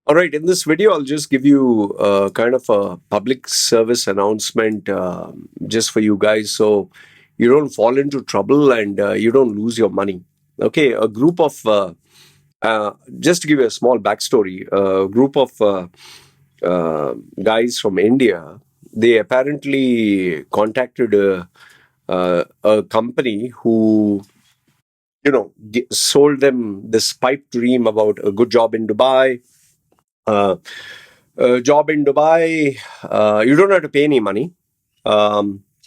All right, in this video, I'll just give you kind of a public service announcement just for you guys so you don't fall into trouble and you don't lose your money. Okay, a group of, just to give you a small backstory, a group of guys from India, they apparently contacted a company who, sold them this pipe dream about a good job in Dubai. Uh, a job in Dubai, you don't have to pay any money.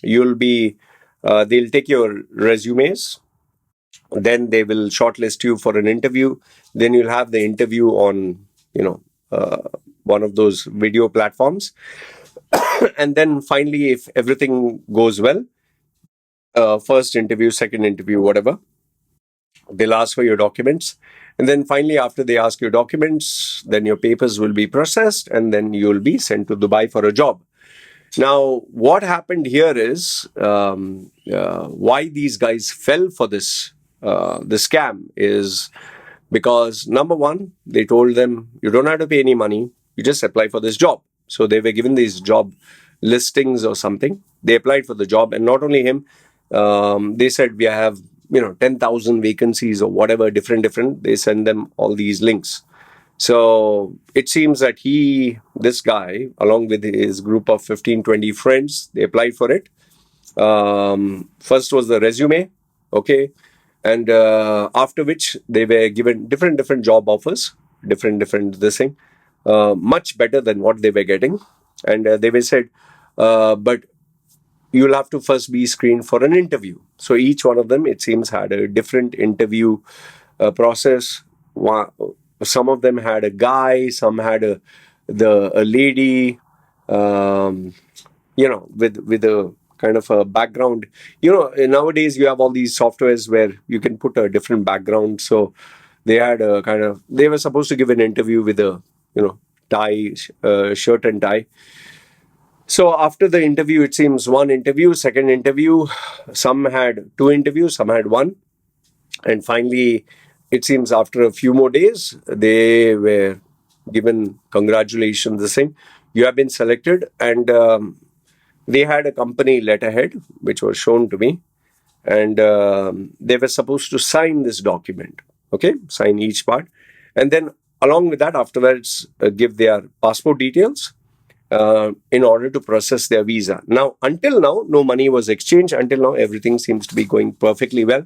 You'll be, they'll take your resumes, then they will shortlist you for an interview. Then you'll have the interview on, you know, uh, one of those video platforms. And then finally, if everything goes well, first interview, second interview, whatever, they'll ask for your documents. And then finally, after they ask your documents, then your papers will be processed and then you'll be sent to Dubai for a job. Now, what happened here is why these guys fell for the scam is because number one, they told them you don't have to pay any money, you just apply for this job. So they were given these job listings or something. They applied for the job, and not only him, they said we have 10,000 vacancies or whatever, different. They send them all these links. So it seems that this guy, along with his group of 15, 20 friends, they applied for it. First was the resume, okay, and after which they were given different job offers, different this thing, much better than what they were getting, and they were said, but you'll have to first be screened for an interview. So each one of them, it seems, had a different interview process. Some of them had a guy, some had a lady, with a kind of a background. Nowadays you have all these softwares where you can put a different background. So they had a kind of, they were supposed to give an interview with a tie, shirt and tie. So after the interview, it seems one interview, second interview, some had two interviews, some had one. And finally, it seems after a few more days, they were given congratulations, the thing. You have been selected. And they had a company letterhead, which was shown to me. And they were supposed to sign this document, okay, sign each part. And then along with that, afterwards, give their passport details in order to process their visa. Now, until now, no money was exchanged. Until now, everything seems to be going perfectly well.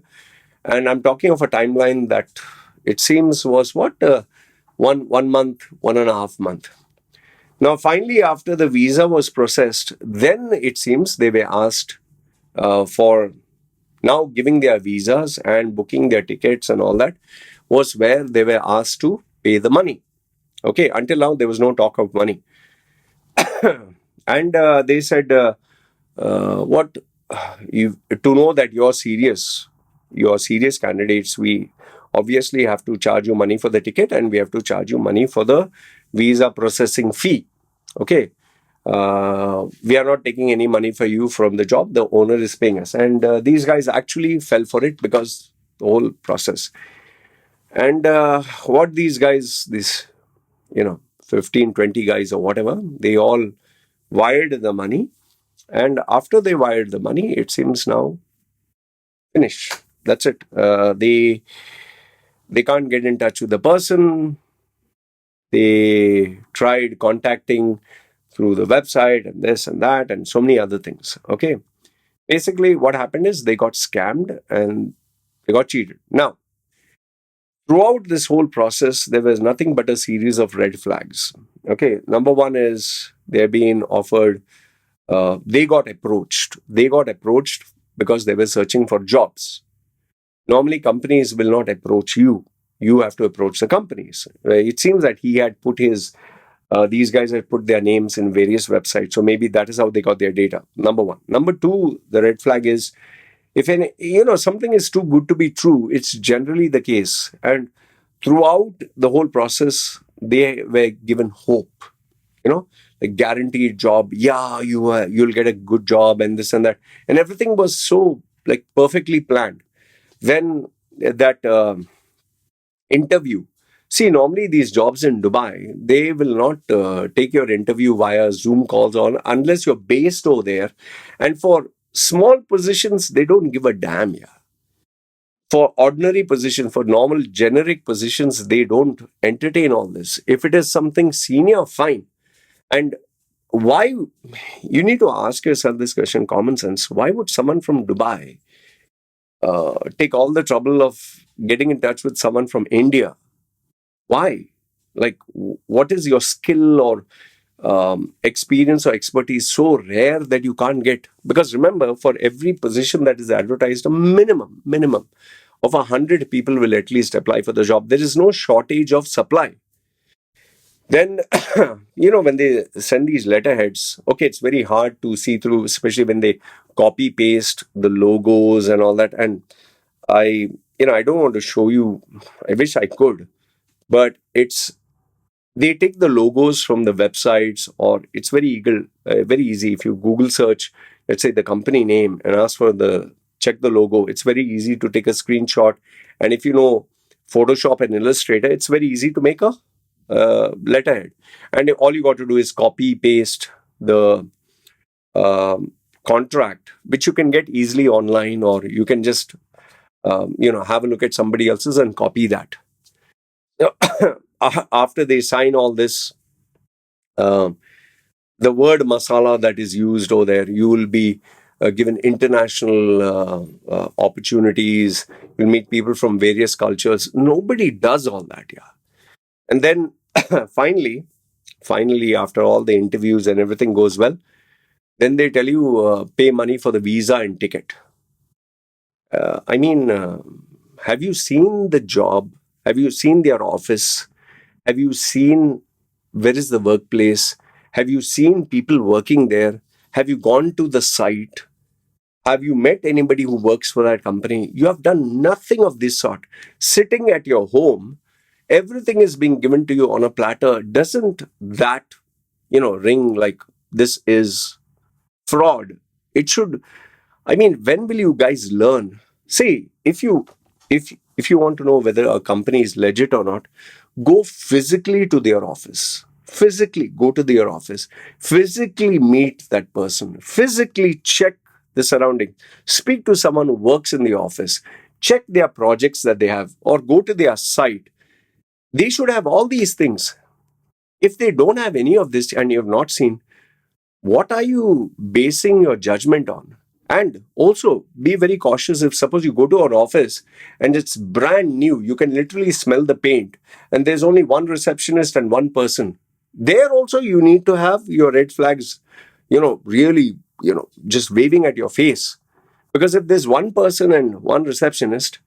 And I'm talking of a timeline that it seems was what, 1 month, 1.5 month. Now, finally, after the visa was processed, then it seems they were asked for now giving their visas and booking their tickets and all that was where they were asked to pay the money. Okay, until now, there was no talk of money. And they said, what you to know that you're serious candidates, we obviously have to charge you money for the ticket and we have to charge you money for the visa processing fee. Okay, we are not taking any money for you from the job, the owner is paying us. And these guys actually fell for it because the whole process. And what these guys, 15, 20 guys or whatever, they all wired the money. And after they wired the money, it seems now finished. That's it. They can't get in touch with the person. They tried contacting through the website and this and that and so many other things. Okay. Basically, what happened is they got scammed and they got cheated. Now, throughout this whole process, there was nothing but a series of red flags. Okay. Number one is they're being offered, they got approached. They got approached because they were searching for jobs. Normally, companies will not approach you. You have to approach the companies. It seems that he had put these guys had put their names in various websites. So maybe that is how they got their data. Number one. Number two, the red flag is if something is too good to be true, it's generally the case. And throughout the whole process, they were given hope. A guaranteed job. Yeah, you'll get a good job and this and that. And everything was so like perfectly planned. Then that interview See, normally these jobs in Dubai, they will not take your interview via Zoom calls on unless you're based over there. And for small positions, they don't give a damn. Yeah. For ordinary positions, for normal generic positions, they don't entertain all this. If it is something senior, fine. And why, you need to ask yourself this question, common sense. Why would someone from Dubai take all the trouble of getting in touch with someone from India? Why? Like, what is your skill or experience or expertise so rare that you can't get? Because remember, for every position that is advertised, a minimum of 100 people will at least apply for the job. There is no shortage of supply. Then, when they send these letterheads, okay, it's very hard to see through, especially when they copy paste the logos and all that. And I don't want to show you, I wish I could, but they take the logos from the websites, or it's very easy. If you Google search, let's say the company name and ask for check the logo, it's very easy to take a screenshot. And if you know Photoshop and Illustrator, it's very easy to make a letterhead. And all you got to do is copy paste the contract, which you can get easily online, or you can just have a look at somebody else's and copy that. After they sign all this, um, the word masala that is used over there, you will be given international opportunities. You'll meet people from various cultures. Nobody does all that, yeah. And then finally, after all the interviews and everything goes well, then they tell you pay money for the visa and ticket. I mean, have you seen the job? Have you seen their office? Have you seen where is the workplace? Have you seen people working there? Have you gone to the site? Have you met anybody who works for that company? You have done nothing of this sort. Sitting at your home, everything is being given to you on a platter. Doesn't that, ring like this is fraud? It should. I mean, when will you guys learn? See, if you want to know whether a company is legit or not, go physically to their office. Physically go to their office. Physically meet that person. Physically check the surrounding. Speak to someone who works in the office. Check their projects that they have, or go to their site. They should have all these things. If they don't have any of this and you have not seen, what are you basing your judgment on? And also be very cautious. If suppose you go to an office and it's brand new, you can literally smell the paint, and there's only one receptionist and one person. There also you need to have your red flags, really, just waving at your face. Because if there's one person and one receptionist,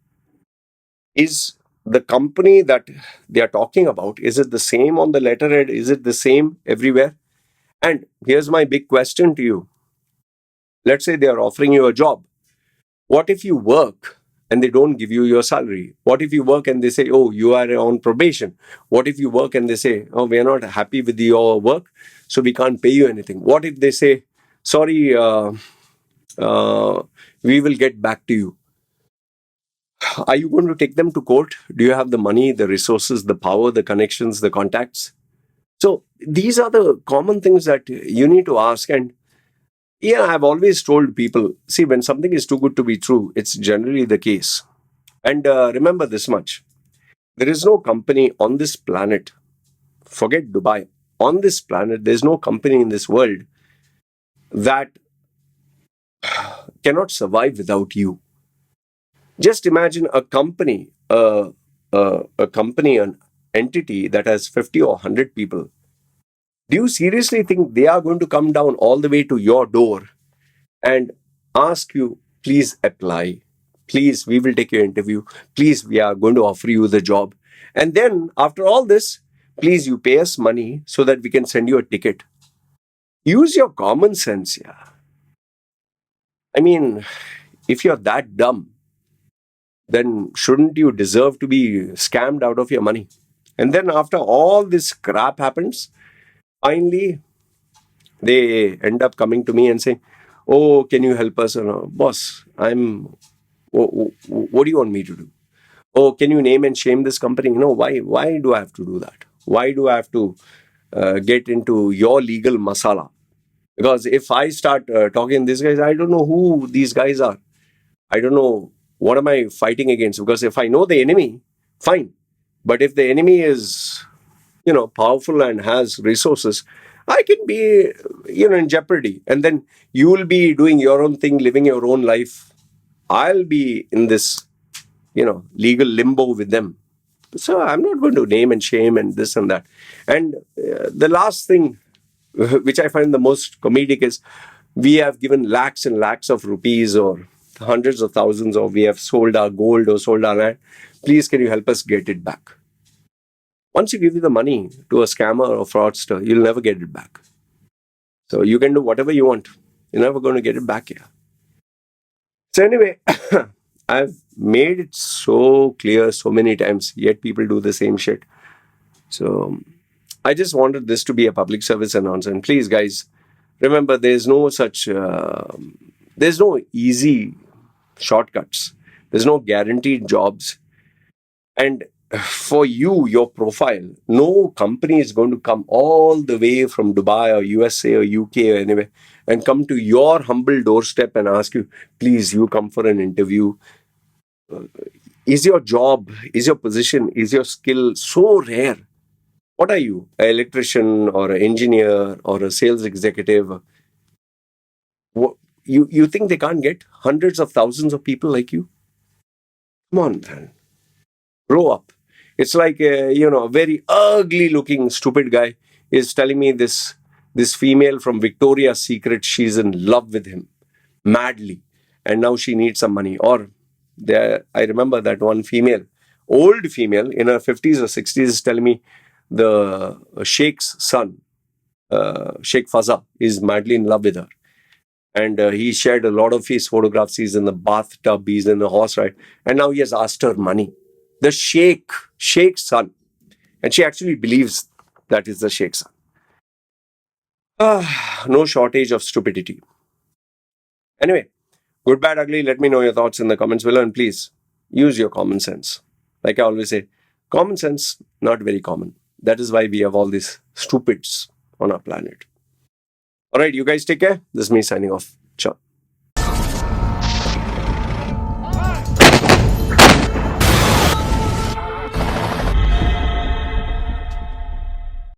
is the company that they are talking about, is it the same on the letterhead? Is it the same everywhere? And here's my big question to you. Let's say they are offering you a job. What if you work and they don't give you your salary? What if you work and they say, oh, you are on probation? What if you work and they say, oh, we are not happy with your work, so we can't pay you anything? What if they say, sorry, uh, we will get back to you? Are you going to take them to court? Do you have the money, the resources, the power, the connections, the contacts? So these are the common things that you need to ask. And yeah, I've always told people, see, when something is too good to be true, it's generally the case. And remember this much: there is no company on this planet, forget Dubai, on this planet, there's no company in this world that cannot survive without you. Just imagine an entity that has 50 or 100 people. Do you seriously think they are going to come down all the way to your door and ask you, please apply? Please, we will take your interview. Please, we are going to offer you the job. And then, after all this, please, you pay us money so that we can send you a ticket. Use your common sense, yeah. I mean, if you're that dumb, then shouldn't you deserve to be scammed out of your money? And then, after all this crap happens, finally, they end up coming to me and saying, oh, can you help us? Boss, what do you want me to do? Oh, can you name and shame this company? Why do I have to do that? Why do I have to get into your legal masala? Because if I start talking these guys, I don't know who these guys are. I don't know what am I fighting against. Because if I know the enemy, fine. But if the enemy is, powerful and has resources, I can be, in jeopardy. And then you will be doing your own thing, living your own life. I'll be in this, legal limbo with them. So I'm not going to name and shame and this and that. And the last thing, which I find the most comedic, is we have given lakhs and lakhs of rupees or hundreds of thousands, or we have sold our gold or sold our land. Please, can you help us get it back? Once you give the money to a scammer or fraudster, you'll never get it back. So you can do whatever you want. You're never going to get it back here. So anyway, I've made it so clear so many times, yet people do the same shit. So I just wanted this to be a public service announcement. Please, guys, remember there's no easy shortcuts. There's no guaranteed jobs. And for you, your profile, no company is going to come all the way from Dubai or USA or UK or anywhere and come to your humble doorstep and ask you, please, you come for an interview. Is your job, is your position, is your skill so rare? What are you? An electrician or an engineer or a sales executive? You think they can't get hundreds of thousands of people like you? Come on, man. Grow up. It's like a very ugly looking stupid guy is telling me this female from Victoria's Secret, she's in love with him madly, and now she needs some money. Or I remember that one female, old female in her 50s or 60s, is telling me the Sheikh's son, Sheikh Faza, is madly in love with her. And he shared a lot of his photographs. He's in the bathtub, he's in the horse ride, and now he has asked her money. The Sheikh's son. And she actually believes that is the Sheikh's son. No shortage of stupidity. Anyway, good, bad, ugly, let me know your thoughts in the comments below, and please use your common sense. Like I always say, common sense, not very common. That is why we have all these stupids on our planet. All right, you guys take care. This is me signing off. Ciao.